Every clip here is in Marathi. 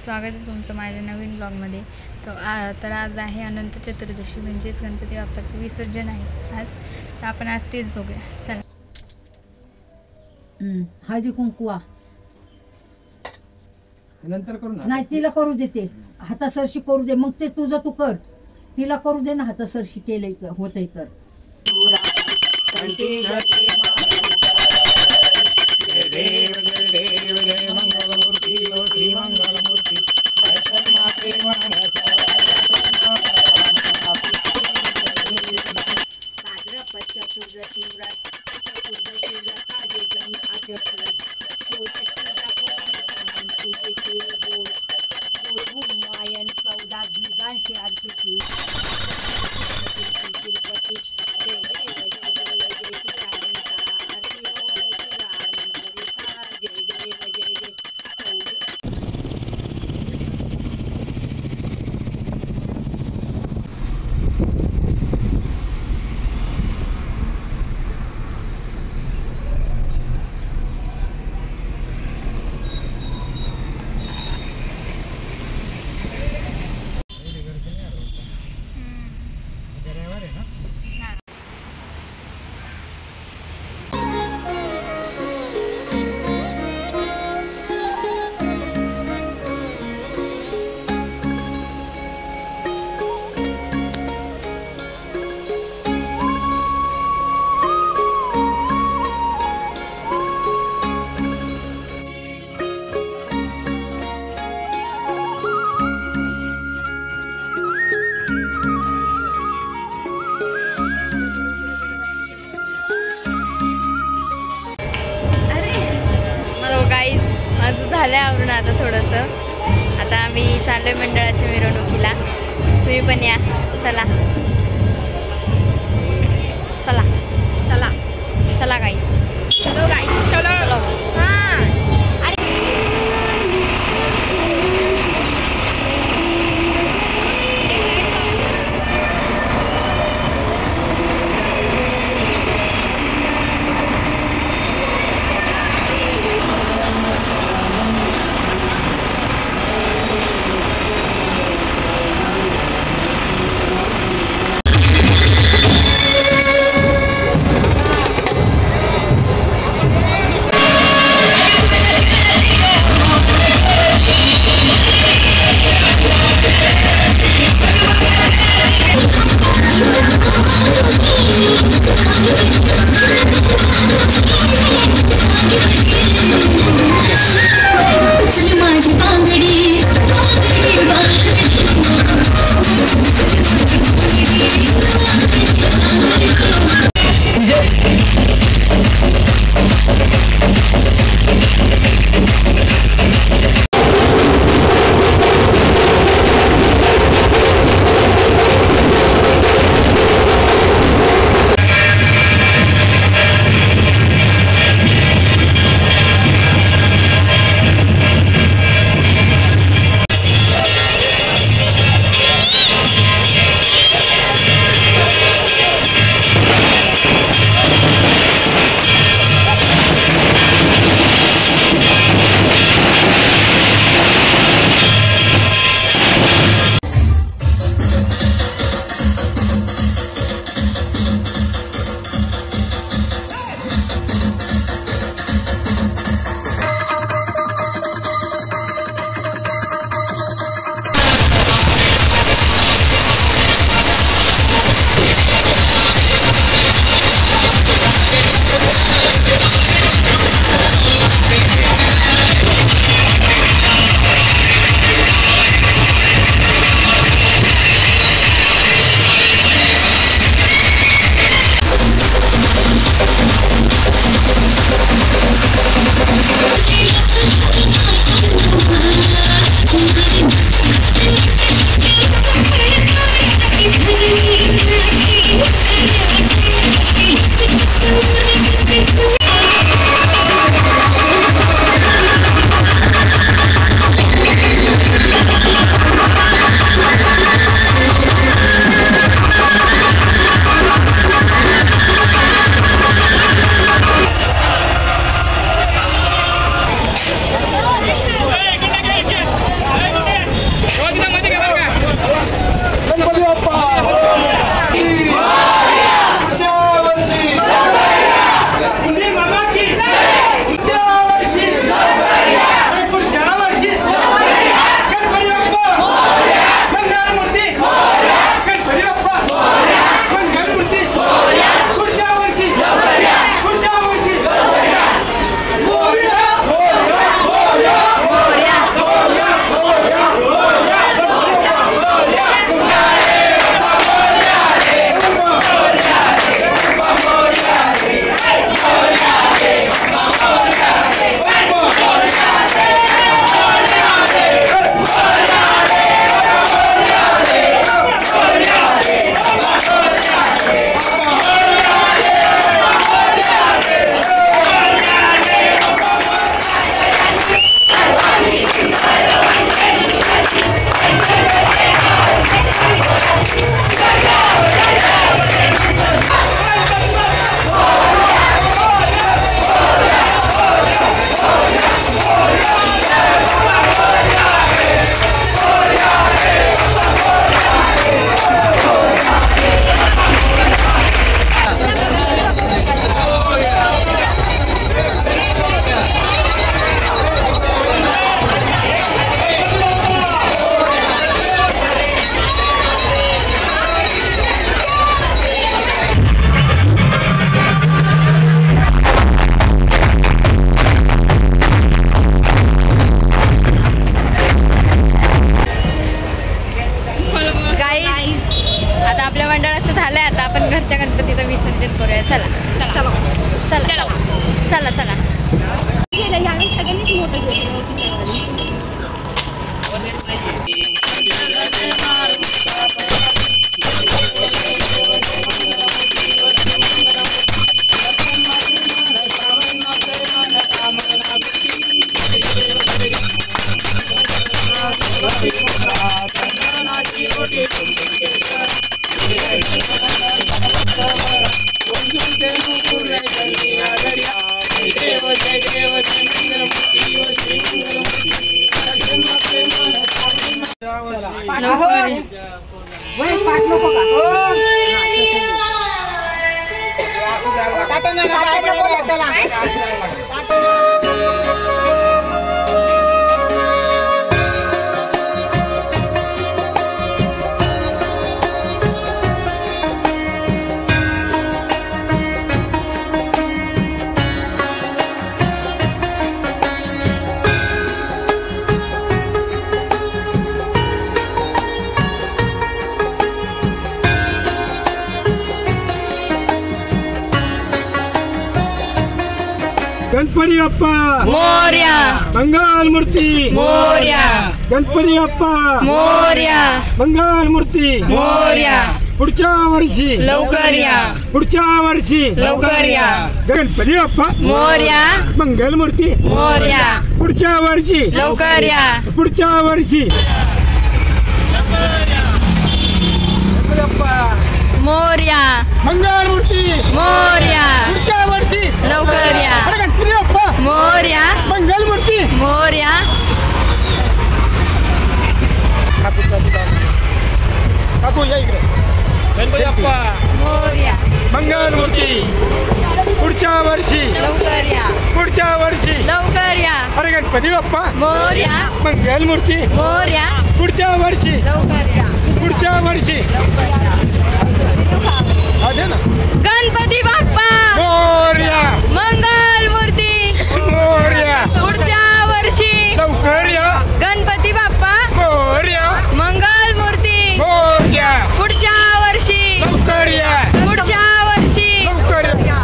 स्वागत आहे तुमचं माझ्या नवीन ब्लॉगमध्ये. तर आज आहे अनंत चतुर्दशी, म्हणजेच गणपती बाप्पाचं विसर्जन आहे आज. तर आपण आज तेच बघूया. चला. हळदी कुंकुवा नंतर करू ना. नाही, तिला करू देते, हातासरशी करू दे, मग ते तुझं तू कर. तिला करू दे ना, हातासरशी केलंय तर होतंय तर. जय देव जय देव जय मंगलमूर्ती ओ श्री मंगलमूर्ती दर्शन माते मानसा भाद्रपद चतुर्दशी व्रत चतुर्दशी व्रताचे जन आचरण मायन 14 दिवसांशी अर्पिती तिरुपती जय देव जय देव जय शिवानंता आरती होय शिवानंता जय देव जय जय माझं झालं आवरून आता थोडंसं. आता आम्ही चाललोय मंडळाच्या मिरवणुकीला. तुम्ही पण या. चला चला चला चला गाई. चलो गाई चलो चलो. हां आपल्या मंडळाचं झालंय, आता आपण घरच्या गणपतीचं विसर्जन करूया. चला चला चला चला चला. गेलं ह्यावेळी सगळ्यांनीच मोठं केलं पिसाळवाडी. गणपती बाप्पा मोरया, मंगल मूर्ती मोरया, गणपती बाप्पा मोरया, मंगल मूर्ती मोरया, पुढच्या वर्षी लवकर या, पुढच्या वर्षी लवकर या, गणपती बाप्पा मोरया, मंगल मूर्ती मोरया, पुढच्या वर्षी लवकर या, पुढच्या वर्षी मोरया, मंगल मूर्ती मोरया, पुढच्या वर्षी लवकर या, गणपती बाप्पा मोरया, मंगल मूर्ती मोरया. काकू या इकडे. गणपती बाप्पा मोरया, मंगल मूर्ती पुढच्या वर्षी लवकर या, पुढच्या वर्षी लवकर या, अरे गणपती बाप्पा मोरया, मंगल मूर्ती मोरया, पुढच्या वर्षी लवकर या, पुढच्या वर्षी अरे ना गणपती बाप्पा मोरया मंगल मूर्ती मोरया पुढच्या वर्षी लवकर या गणपती बाप्पा मोरया मंगल मूर्ती मोरया पुढच्या वर्षी लवकर या पुढच्या वर्षी लवकर या.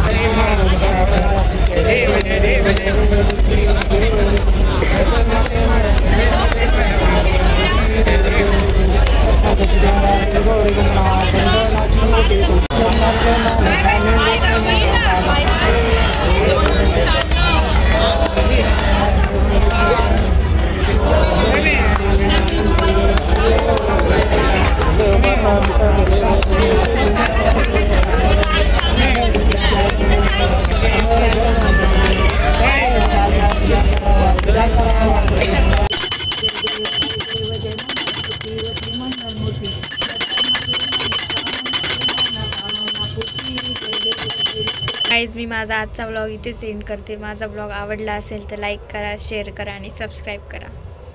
गाईज, मी माझा आजचा व्लॉग इथेच एंड करते. माझा व्लॉग आवडला असेल तर लाईक करा, शेअर करा आणि सबस्क्राईब करा.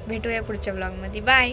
भेटूया पुढच्या व्लॉगमध्ये. बाय.